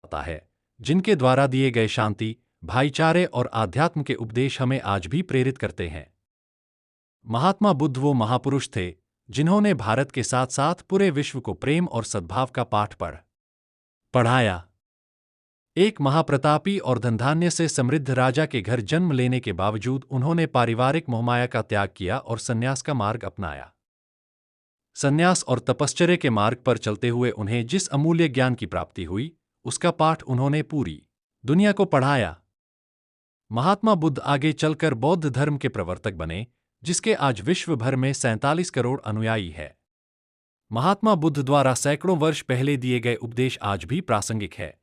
आता है, जिनके द्वारा दिए गए शांति, भाईचारे और आध्यात्म के उपदेश हमें आज भी प्रेरित करते हैं। महात्मा बुद्ध वो महापुरुष थे जिन्होंने भारत के साथ साथ पूरे विश्व को प्रेम और सद्भाव का पाठ पढ़ाया। एक महाप्रतापी और धनधान्य से समृद्ध राजा के घर जन्म लेने के बावजूद उन्होंने पारिवारिक मोहमाया का त्याग किया और संन्यास का मार्ग अपनाया। संन्यास और तपश्चर्या के मार्ग पर चलते हुए उन्हें जिस अमूल्य ज्ञान की प्राप्ति हुई, उसका पाठ उन्होंने पूरी दुनिया को पढ़ाया। महात्मा बुद्ध आगे चलकर बौद्ध धर्म के प्रवर्तक बने, जिसके आज विश्व भर में 47 करोड़ अनुयायी है। महात्मा बुद्ध द्वारा सैकड़ों वर्ष पहले दिए गए उपदेश आज भी प्रासंगिक है।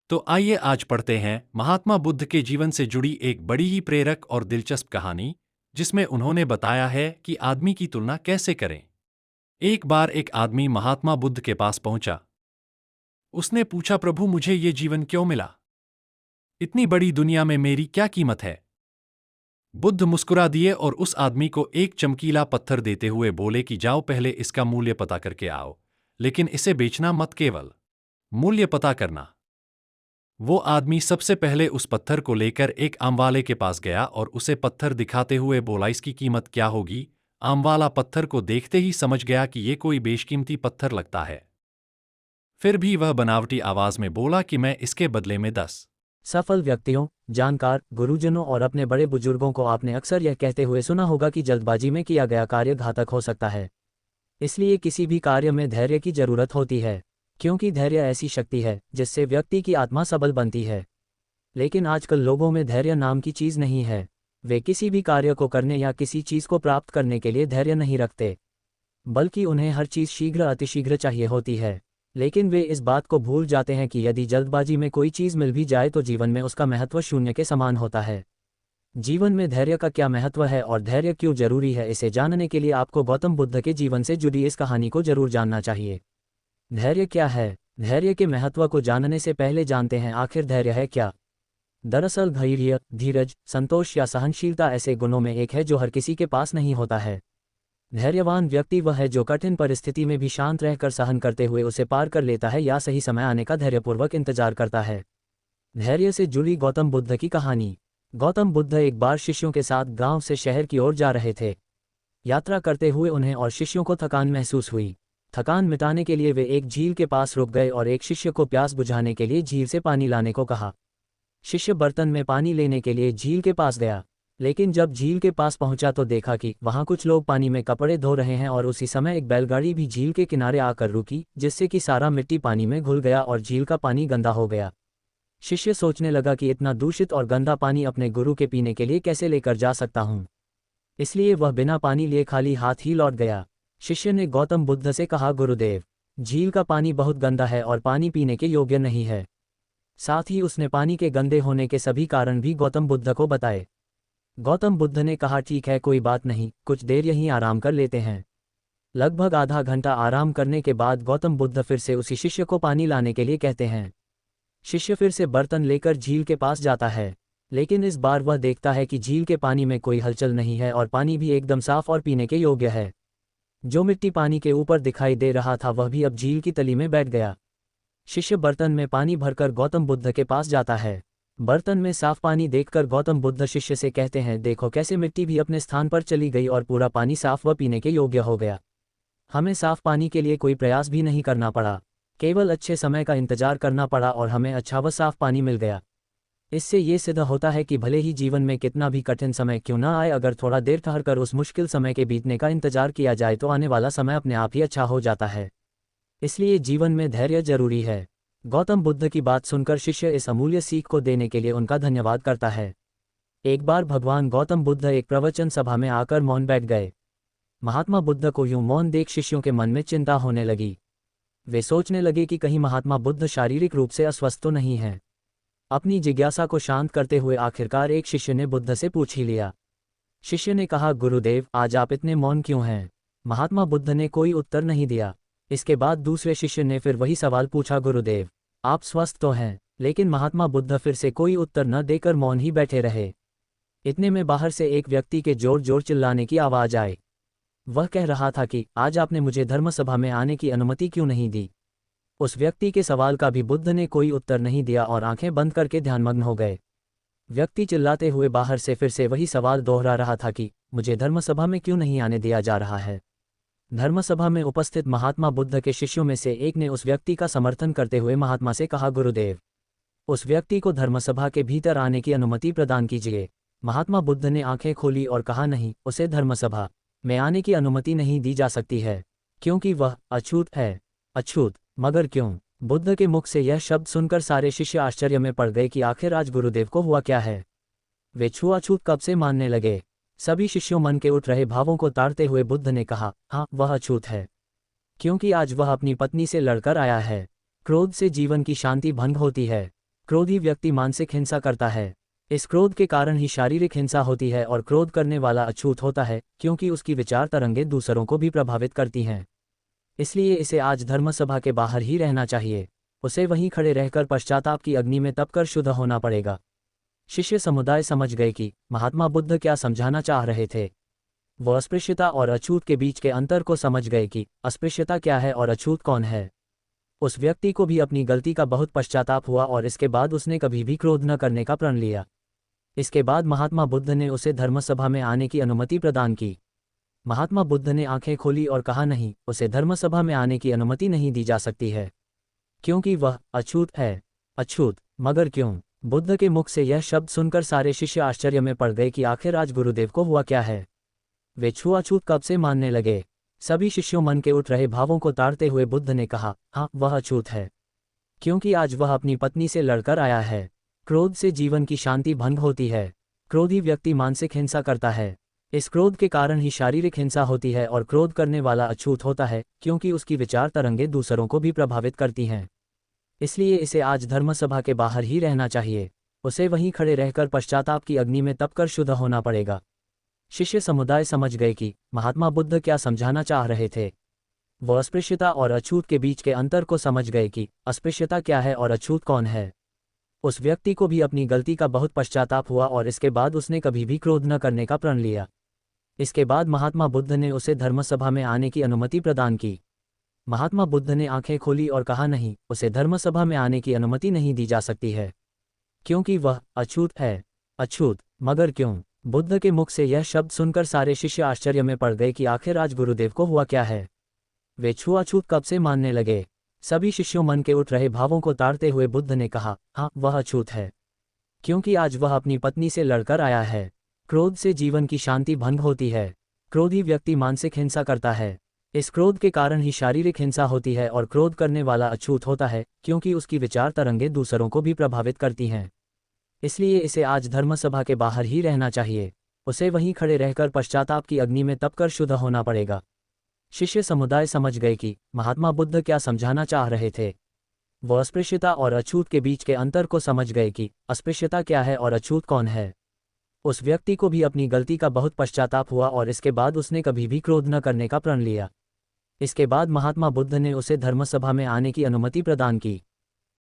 तो आइए आज पढ़ते हैं महात्मा बुद्ध के जीवन से जुड़ी एक बड़ी ही प्रेरक और दिलचस्प कहानी, जिसमें उन्होंने बताया है कि आदमी की तुलना कैसे करें। एक बार एक आदमी महात्मा बुद्ध के पास पहुंचा। उसने पूछा, प्रभु, मुझे ये जीवन क्यों मिला? इतनी बड़ी दुनिया में मेरी क्या कीमत है? बुद्ध मुस्कुरा दिए और उस आदमी को एक चमकीला पत्थर देते हुए बोले कि जाओ, पहले इसका मूल्य पता करके आओ, लेकिन इसे बेचना मत, केवल मूल्य पता करना। वो आदमी सबसे पहले उस पत्थर को लेकर एक आमवाले के पास गया और उसे पत्थर दिखाते हुए बोला, इसकी कीमत क्या होगी? आमवाला पत्थर को देखते ही समझ गया कि ये कोई बेशकीमती पत्थर लगता है। फिर भी वह बनावटी आवाज में बोला कि मैं इसके बदले में 10 सफल व्यक्तियों, जानकार, गुरुजनों और अपने बड़े बुजुर्गों को आपने अक्सर यह कहते हुए सुना होगा कि जल्दबाजी में किया गया कार्य घातक हो सकता है। इसलिए किसी भी कार्य में धैर्य की जरूरत होती है, क्योंकि धैर्य ऐसी शक्ति है जिससे व्यक्ति की आत्मा सबल बनती है। लेकिन आजकल लोगों में धैर्य नाम की चीज़ नहीं है। वे किसी भी कार्य को करने या किसी चीज़ को प्राप्त करने के लिए धैर्य नहीं रखते, बल्कि उन्हें हर चीज़ शीघ्र अतिशीघ्र चाहिए होती है। लेकिन वे इस बात को भूल जाते हैं कि यदि जल्दबाजी में कोई चीज़ मिल भी जाए तो जीवन में उसका महत्व शून्य के समान होता है। जीवन में धैर्य का क्या महत्व है और धैर्य क्यों जरूरी है, इसे जानने के लिए आपको गौतम बुद्ध के जीवन से जुड़ी इस कहानी को जरूर जानना चाहिए। धैर्य क्या है? धैर्य के महत्व को जानने से पहले जानते हैं आखिर धैर्य है क्या। दरअसल धैर्य, धीरज, संतोष या सहनशीलता ऐसे गुणों में एक है जो हर किसी के पास नहीं होता है। धैर्यवान व्यक्ति वह है जो कठिन परिस्थिति में भी शांत रहकर सहन करते हुए उसे पार कर लेता है या सही समय आने का धैर्यपूर्वक इंतजार करता है। धैर्य से जुड़ी गौतम बुद्ध की कहानी। गौतम बुद्ध एक बार शिष्यों के साथ गांव से शहर की ओर जा रहे थे। यात्रा करते हुए उन्हें और शिष्यों को थकान महसूस हुई। थकान मिटाने के लिए वे एक झील के पास रुक गए और एक शिष्य को प्यास बुझाने के लिए झील से पानी लाने को कहा। शिष्य बर्तन में पानी लेने के लिए झील के पास गया, लेकिन जब झील के पास पहुंचा तो देखा कि वहां कुछ लोग पानी में कपड़े धो रहे हैं और उसी समय एक बैलगाड़ी भी झील के किनारे आकर रुकी, जिससे कि सारा मिट्टी पानी में घुल गया और झील का पानी गंदा हो गया। शिष्य सोचने लगा कि इतना दूषित और गंदा पानी अपने गुरु के पीने के लिए कैसे लेकर जा सकता हूं। इसलिए वह बिना पानी लिए खाली हाथ ही लौट गया। शिष्य ने गौतम बुद्ध से कहा, गुरुदेव, झील का पानी बहुत गंदा है और पानी पीने के योग्य नहीं है। साथ ही उसने पानी के गंदे होने के सभी कारण भी गौतम बुद्ध को बताए। गौतम बुद्ध ने कहा, ठीक है, कोई बात नहीं, कुछ देर यहीं आराम कर लेते हैं। लगभग आधा घंटा आराम करने के बाद गौतम बुद्ध फिर से उसी शिष्य को पानी लाने के लिए कहते हैं। शिष्य फिर से बर्तन लेकर झील के पास जाता है, लेकिन इस बार वह देखता है कि झील के पानी में कोई हलचल नहीं है और पानी भी एकदम साफ और पीने के योग्य है। जो मिट्टी पानी के ऊपर दिखाई दे रहा था वह भी अब झील की तली में बैठ गया। शिष्य बर्तन में पानी भरकर गौतम बुद्ध के पास जाता है। बर्तन में साफ पानी देखकर गौतम बुद्ध शिष्य से कहते हैं, देखो कैसे मिट्टी भी अपने स्थान पर चली गई और पूरा पानी साफ व पीने के योग्य हो गया। हमें साफ पानी के लिए कोई प्रयास भी नहीं करना पड़ा, केवल अच्छे समय का इंतजार करना पड़ा और हमें अच्छा व साफ पानी मिल गया। इससे ये सिद्ध होता है कि भले ही जीवन में कितना भी कठिन समय क्यों न आए, अगर थोड़ा देर ठहरकर उस मुश्किल समय के बीतने का इंतजार किया जाए तो आने वाला समय अपने आप ही अच्छा हो जाता है। इसलिए जीवन में धैर्य जरूरी है। गौतम बुद्ध की बात सुनकर शिष्य इस अमूल्य सीख को देने के लिए उनका धन्यवाद करता है। एक बार भगवान गौतम बुद्ध एक प्रवचन सभा में आकर मौन बैठ गए। महात्मा बुद्ध को यूं मौन देख शिष्यों के मन में चिंता होने लगी। वे सोचने लगे कि कहीं महात्मा बुद्ध शारीरिक रूप से अस्वस्थ तो नहीं हैं। अपनी जिज्ञासा को शांत करते हुए आखिरकार एक शिष्य ने बुद्ध से पूछ ही लिया। शिष्य ने कहा, गुरुदेव, आज आप इतने मौन क्यों हैं? महात्मा बुद्ध ने कोई उत्तर नहीं दिया। इसके बाद दूसरे शिष्य ने फिर वही सवाल पूछा, गुरुदेव, आप स्वस्थ तो हैं? लेकिन महात्मा बुद्ध फिर से कोई उत्तर न देकर मौन ही बैठे रहे। इतने में बाहर से एक व्यक्ति के जोर जोर चिल्लाने की आवाज आई। वह कह रहा था कि आज आपने मुझे धर्मसभा में आने की अनुमति क्यों नहीं दी? उस व्यक्ति के सवाल का भी बुद्ध ने कोई उत्तर नहीं दिया और आंखें बंद करके ध्यानमग्न हो गए। व्यक्ति चिल्लाते हुए बाहर से फिर से वही सवाल दोहरा रहा था कि मुझे धर्मसभा में क्यों नहीं आने दिया जा रहा है। धर्मसभा में उपस्थित महात्मा बुद्ध के शिष्यों में से एक ने उस व्यक्ति का समर्थन करते हुए महात्मा से कहा, गुरुदेव, उस व्यक्ति को धर्मसभा के भीतर आने की अनुमति प्रदान कीजिए। महात्मा बुद्ध ने आंखें खोली और कहा, नहीं, उसे धर्मसभा में आने की अनुमति नहीं दी जा सकती है, क्योंकि वह अछूत है। अछूत? मगर क्यों? बुद्ध के मुख से यह शब्द सुनकर सारे शिष्य आश्चर्य में पड़ गए कि आखिर आज गुरुदेव को हुआ क्या है। वे छुआछूत कब से मानने लगे। सभी शिष्यों मन के उठ रहे भावों को ताड़ते हुए बुद्ध ने कहा, हाँ, वह अछूत है, क्योंकि आज वह अपनी पत्नी से लड़कर आया है। क्रोध से जीवन की शांति भंग होती है। क्रोधी व्यक्ति मानसिक हिंसा करता है। इस क्रोध के कारण ही शारीरिक हिंसा होती है और क्रोध करने वाला अछूत होता है, क्योंकि उसकी विचार तरंगे दूसरों को भी प्रभावित करती हैं। इसलिए इसे आज धर्मसभा के बाहर ही रहना चाहिए। उसे वहीं खड़े रहकर पश्चाताप की अग्नि में तपकर शुद्ध होना पड़ेगा। शिष्य समुदाय समझ गए कि महात्मा बुद्ध क्या समझाना चाह रहे थे। वो अस्पृश्यता और अछूत के बीच के अंतर को समझ गए कि अस्पृश्यता क्या है और अछूत कौन है। उस व्यक्ति को भी अपनी गलती का बहुत पश्चाताप हुआ और इसके बाद उसने कभी भी क्रोध न करने का प्रण लिया। इसके बाद महात्मा बुद्ध ने उसे धर्मसभा में आने की अनुमति प्रदान की। महात्मा बुद्ध ने आंखें खोली और कहा, नहीं, उसे धर्मसभा में आने की अनुमति नहीं दी जा सकती है, क्योंकि वह अछूत है। अछूत? मगर क्यों? बुद्ध के मुख से यह शब्द सुनकर सारे शिष्य आश्चर्य में पड़ गए कि आखिर आज गुरुदेव को हुआ क्या है। वे छुआछूत कब से मानने लगे। सभी शिष्यों मन के उठ रहे भावों को ताड़ते हुए बुद्ध ने कहा, हाँ, वह अछूत है, क्योंकि आज वह अपनी पत्नी से लड़कर आया है। क्रोध से जीवन की शांति भंग होती है। क्रोधी व्यक्ति मानसिक हिंसा करता है। इस क्रोध के कारण ही शारीरिक हिंसा होती है और क्रोध करने वाला अछूत होता है, क्योंकि उसकी विचार तरंगे दूसरों को भी प्रभावित करती हैं। इसलिए इसे आज धर्मसभा के बाहर ही रहना चाहिए। उसे वहीं खड़े रहकर पश्चाताप की अग्नि में तपकर शुद्ध होना पड़ेगा। शिष्य समुदाय समझ गए कि महात्मा बुद्ध क्या समझाना चाह रहे थे। वो अस्पृश्यता और अछूत के बीच के अंतर को समझ गए कि अस्पृश्यता क्या है और अछूत कौन है। उस व्यक्ति को भी अपनी गलती का बहुत पश्चाताप हुआ और इसके बाद उसने कभी भी क्रोध न करने का प्रण लिया। इसके बाद महात्मा बुद्ध ने उसे धर्मसभा में आने की अनुमति प्रदान की। महात्मा बुद्ध ने आंखें खोली और कहा, नहीं, उसे धर्मसभा में आने की अनुमति नहीं दी जा सकती है, क्योंकि वह अछूत है। अछूत? मगर क्यों? बुद्ध के मुख से यह शब्द सुनकर सारे शिष्य आश्चर्य में पड़ गए कि आखिर आज गुरुदेव को हुआ क्या है। वे छुआछूत कब से मानने लगे। सभी शिष्यों मन के उठ रहे भावों को ताड़ते हुए बुद्ध ने कहा, हाँ, वह अछूत है, क्योंकि आज वह अपनी पत्नी से लड़कर आया है। क्रोध से जीवन की शांति भंग होती है। क्रोधी व्यक्ति मानसिक हिंसा करता है। इस क्रोध के कारण ही शारीरिक हिंसा होती है और क्रोध करने वाला अछूत होता है, क्योंकि उसकी विचार तरंगे दूसरों को भी प्रभावित करती हैं। इसलिए इसे आज धर्मसभा के बाहर ही रहना चाहिए। उसे वहीं खड़े रहकर पश्चाताप की अग्नि में तपकर शुद्ध होना पड़ेगा। शिष्य समुदाय समझ गए कि महात्मा बुद्ध क्या समझाना चाह रहे थे। वो अस्पृश्यता और अछूत के बीच के अंतर को समझ गए कि अस्पृश्यता क्या है और अछूत कौन है। उस व्यक्ति को भी अपनी गलती का बहुत पश्चाताप हुआ और इसके बाद उसने कभी भी क्रोध न करने का प्रण लिया। इसके बाद महात्मा बुद्ध ने उसे धर्मसभा में आने की अनुमति प्रदान की।